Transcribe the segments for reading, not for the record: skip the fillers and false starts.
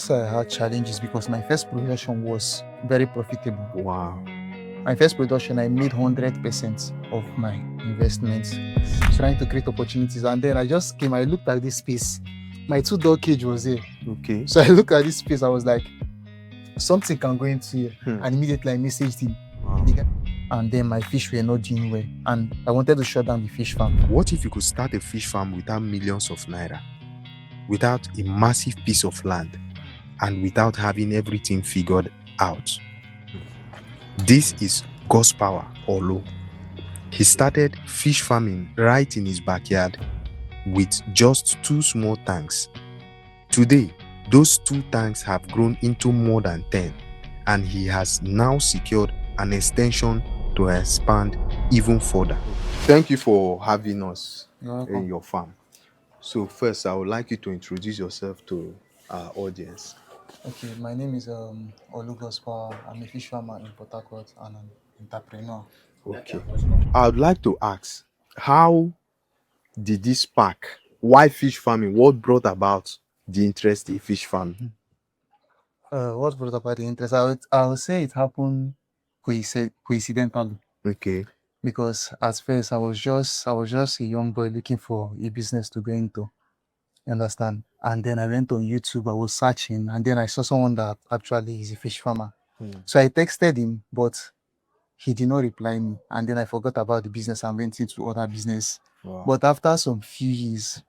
I had challenges because my first production was very profitable. Wow. My first production, I made 100% of my investments, trying to create opportunities. And then I just came, I looked at this space. My 2 dog cage was there. Okay. So I looked at this space, I was like, something can go into here. And immediately I messaged him. Wow. And then my fish were not doing well. And I wanted to shut down the fish farm. What if you could start a fish farm without millions of naira, without a massive piece of land, and without having everything figured out? This is Godspower Orlu. He started fish farming right in his backyard with just 2 small tanks. Today, those 2 tanks have grown into more than 10, and he has now secured an extension to expand even further. Thank you for having us in your farm. So first, I would like you to introduce yourself to our audience. Okay, my name is Orlu Godspower. I'm a fish farmer in Port Harcourt and an entrepreneur. Okay. I would like to ask, how did this spark? Why fish farming? What brought about the interest in fish farming? What brought about the interest? I would say it happened coincidentally. Okay. Because at first I was just a young boy looking for a business to go into. You understand? And then I went on YouTube, I was searching, and then I saw someone that actually is a fish farmer. So I texted him, but he did not reply me. And then I forgot about the business and went into other business. Wow. But after some few years,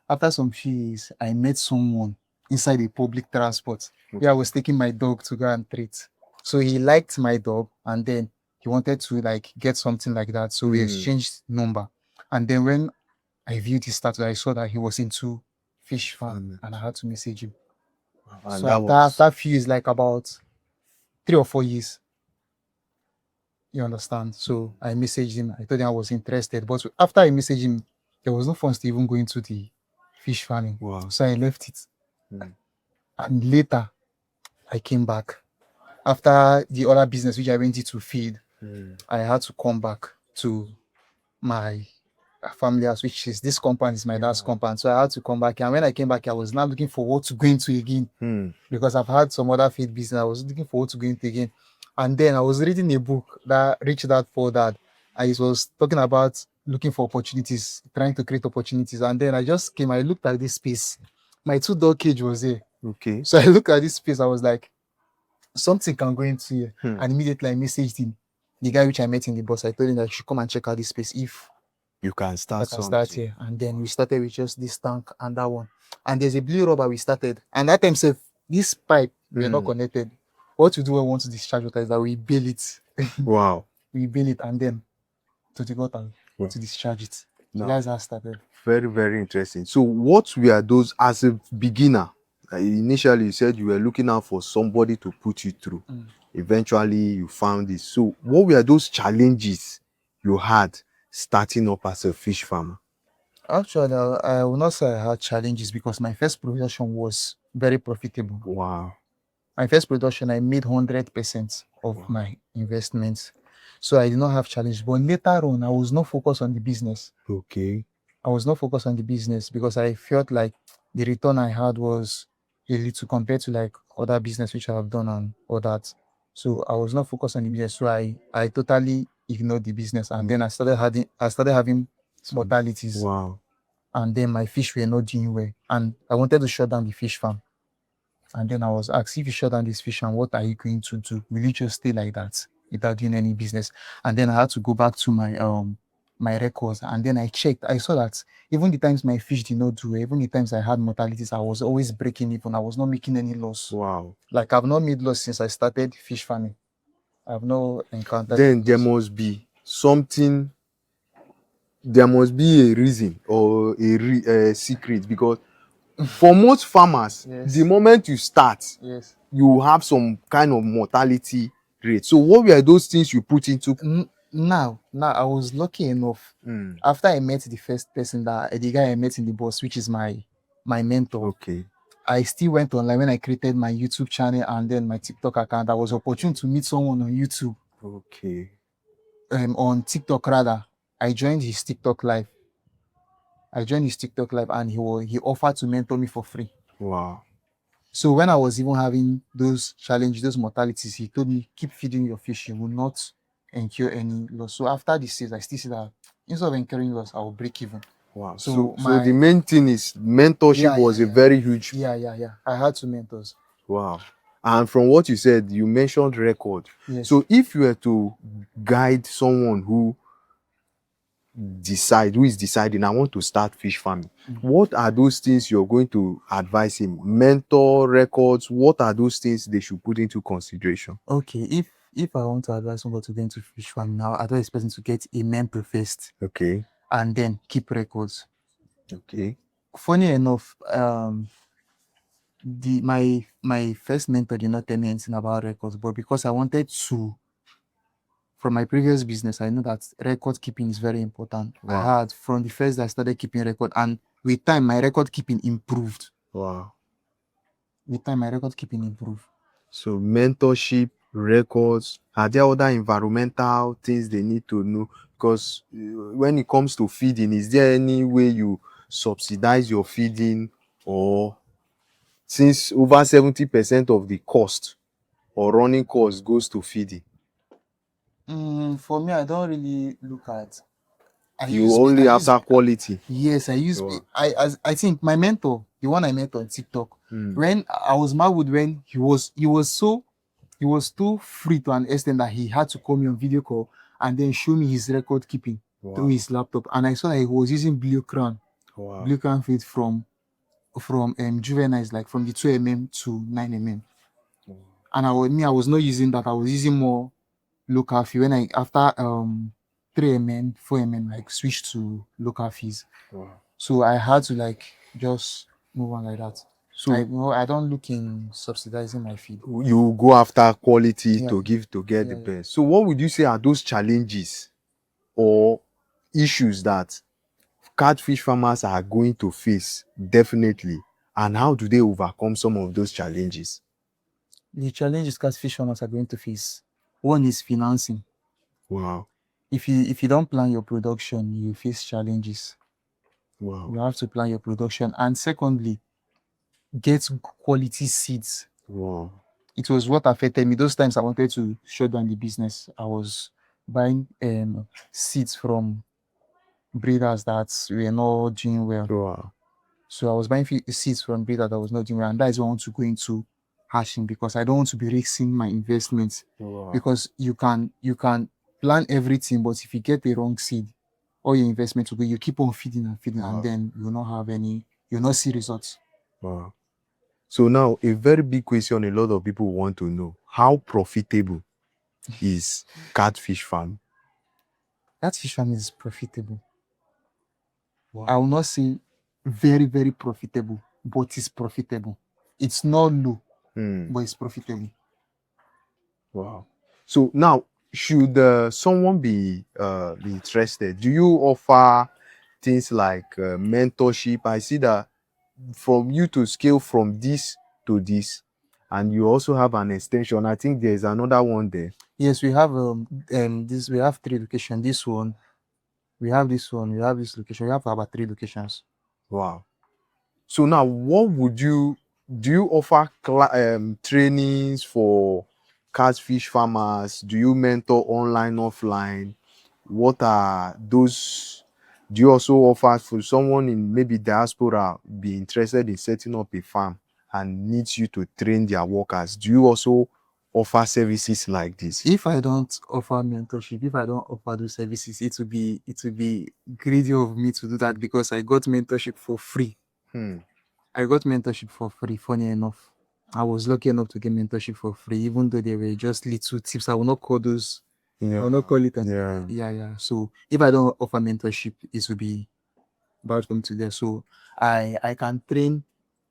I met someone inside a public transport where I was taking my dog to go and treat. So he liked my dog, and then he wanted to like get something like that. So we exchanged number. And then when I viewed his status, I saw that he was into fish farm, and I had to message him. And So that after a few years, like about 3 or 4 years, you understand? So I messaged him. I told him I was interested. But after I messaged him, there was no funds to even go into the fish farming. Wow. So I left it. And later, I came back. After the other business which I went into feed, I had to come back to my family house, which is this compound is my dad's compound. So I had to come back. And when I came back, I was now looking for what to go into again. Because I've had some other feed business. I was looking for what to go into again. And then I was reading a book that Rich Dad Poor Dad. And it was talking about looking for opportunities, trying to create opportunities. And then I just came, I looked at this space. My 2 dog cage was there. Okay. So I looked at this space, I was like, something can go into here. And immediately I messaged him. The guy which I met in the bus, I told him that I should come and check out this space if you can start I can start here. And then we started with just this tank and that one. And there's a blue rubber we started. And that time, this pipe, we are not connected. What we do when we want to discharge water is that we bail it. Wow. We bail it and then to the gutter to discharge it. So that's how I started. Very, very interesting. So what were those as a beginner? Initially, you said you were looking out for somebody to put you through. Eventually, you found this. So what were those challenges you had starting up as a fish farmer? Actually, I will not say I had challenges because my first production was very profitable. Wow. My first production, I made 100% of my investments. So I did not have challenge. But later on, I was not focused on the business. Okay. I was not focused on the business because I felt like the return I had was a little compared to like other business which I have done and all that. So I was not focused on the business. So I totally ignored the business. And then I started having mortalities. Wow. And then my fish were not doing well. And I wanted to shut down the fish farm. And then I was asked, if you shut down this fish farm, what are you going to do? Will you just stay like that without doing any business? And then I had to go back to my records. And then I checked. I saw that even the times my fish did not do well, even the times I had mortalities, I was always breaking even. I was not making any loss. Wow. Like I've not made loss since I started fish farming. I've not encountered. Then there must be something. There must be a reason or a secret, because for most farmers, the moment you start, you have some kind of mortality rate. So what were those things you put into? Now I was lucky enough. After I met the first person, the guy I met in the bus, which is my mentor. Okay. I still went online when I created my YouTube channel and then my TikTok account. I was opportune to meet someone on YouTube. Okay. On TikTok rather. I joined his TikTok live. And he offered to mentor me for free. Wow. So when I was even having those challenges, those mortalities, he told me, keep feeding your fish, you will not incur any loss. So after the sales, I still see that instead of incurring loss, I will break even. Wow. So So the my main thing is mentorship was a very huge. yeah. I had two mentors. Wow. And from what you said, you mentioned record. Yes. So if you were to guide someone who is deciding, I want to start fish farming, what are those things you're going to advise him? Mentor, records, what are those things they should put into consideration? Okay, if I want to advise someone to get into fish farming now, I advise this person to get a mentor first Okay. and then keep records. Okay. Funny enough, my first mentor did not tell me anything about records, but because I wanted to, from my previous business, I know that record keeping is very important. Wow. I had from the first I started keeping record, and with time my record keeping improved. Wow. With time my record keeping improved. So mentorship, records, are there other environmental things they need to know? Because when it comes to feeding, is there any way you subsidize your feeding, or since over 70% of the cost or running cost goes to feeding? For me, I don't really look at. You only after quality. Yes, I use. Wow. I think my mentor, the one I met on TikTok, when I was married, when he was too free to an extent that he had to call me on video call and then show me his record keeping through his laptop, and I saw that he was using Blue Crown feed from juveniles, like from the 2 mm to 9 mm. And I was not using that. I was using more local fee. When I after 3 mm, 4 mm, like switched to local fees. Wow. So I had to like just move on like that. So I don't look in subsidizing my feed. you go after quality Yeah. to get the Yeah. best. So what would you say are those challenges or issues that catfish farmers are going to face definitely, and how do they overcome some of those challenges? The challenges catfish farmers are going to face, one is financing. Wow. If you don't plan your production, you face challenges. Wow. You have to plan your production. And secondly, get quality seeds. Wow. It was what affected me. Those times I wanted to shut down the business, I was buying seeds from breeders that were not doing well. Wow. So I was buying seeds from breeders that was not doing well, and that is why I want to go into hashing, because I don't want to be risking my investments. Wow. Because you can plan everything, but if you get the wrong seed, all your investment will go. You keep on feeding and feeding, and then you will not have any. You will not see results. Wow. So now a very big question a lot of people want to know: how profitable is catfish farm? Catfish farming is profitable. Wow. I will not say very, very profitable, but it's profitable. It's not low, but it's profitable. Wow. So now, should someone be interested, do you offer things like mentorship? I see that from you to scale from this to this, and you also have an extension. I think there's another one there. Yes, we have this. We have 3 locations. This one, we have this one. We have this location. We have about 3 locations. Wow. So now, what would you do? You offer trainings for catfish farmers? Do you mentor online, offline? What are those? Do you also offer for someone in maybe diaspora be interested in setting up a farm and needs you to train their workers? Do you also offer services like this? If I don't offer mentorship, if I don't offer those services, it will be greedy of me to do that, because I got mentorship for free. I got mentorship for free. Funny enough, I was lucky enough to get mentorship for free, even though they were just little tips. I will not call those. I will not call it. Yeah. So if I don't offer mentorship, it will be bad for me to there. So I can train.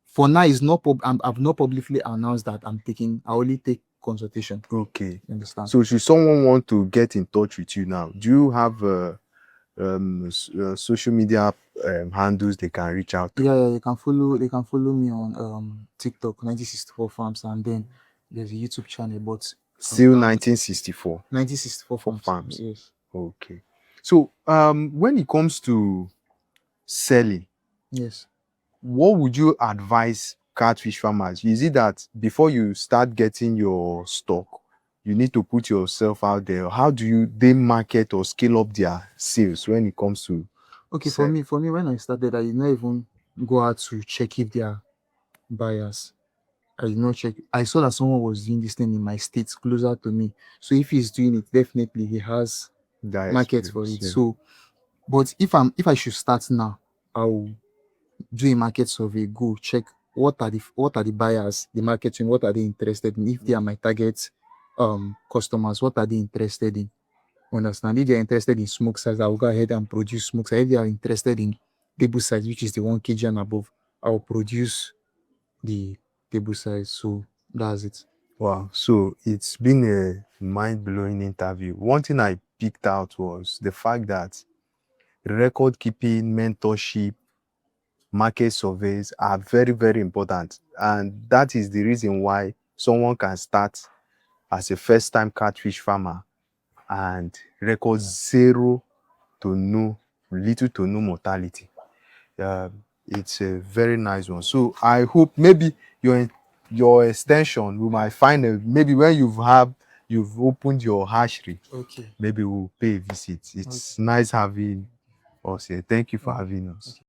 For now, it's not. I've not publicly announced that I'm taking. I only take consultation. Okay. You understand? So should someone want to get in touch with you now, do you have social media handles they can reach out to? Yeah, they can follow me on TikTok 1964 Farms, and then there's a YouTube channel, but Still 1964 1964 farms. Yes. Okay. So when it comes to selling, Yes. what would you advise catfish farmers, is it that before you start getting your stock, you need to put yourself out there? How do they market or scale up their sales when it comes to Okay, sell? for me, when I started, I did not even go out to check if they are buyers. I did not check. I saw that someone was doing this thing in my state closer to me. So if he's doing it, definitely he has That market for experience? it. Yeah. So, but if I should start now, I'll do a market survey, go check what are the buyers, the marketing, what are they interested in? If they are my target customers, what are they interested in? Understand? If they are interested in smoke size, I'll go ahead and produce smoke size. If they are interested in table size, which is the 1 kg and above, I'll produce the table size. So that's it. Wow. So it's been a mind-blowing interview. One thing I picked out was the fact that record keeping, mentorship, market surveys are very, very important. And that is the reason why someone can start as a first-time catfish farmer and record zero to no, little to no mortality. It's a very nice one. So I hope maybe your extension, we might find maybe when you've opened your hatchery, Okay. maybe we'll pay a visit. It's nice having us here. Thank you for having us.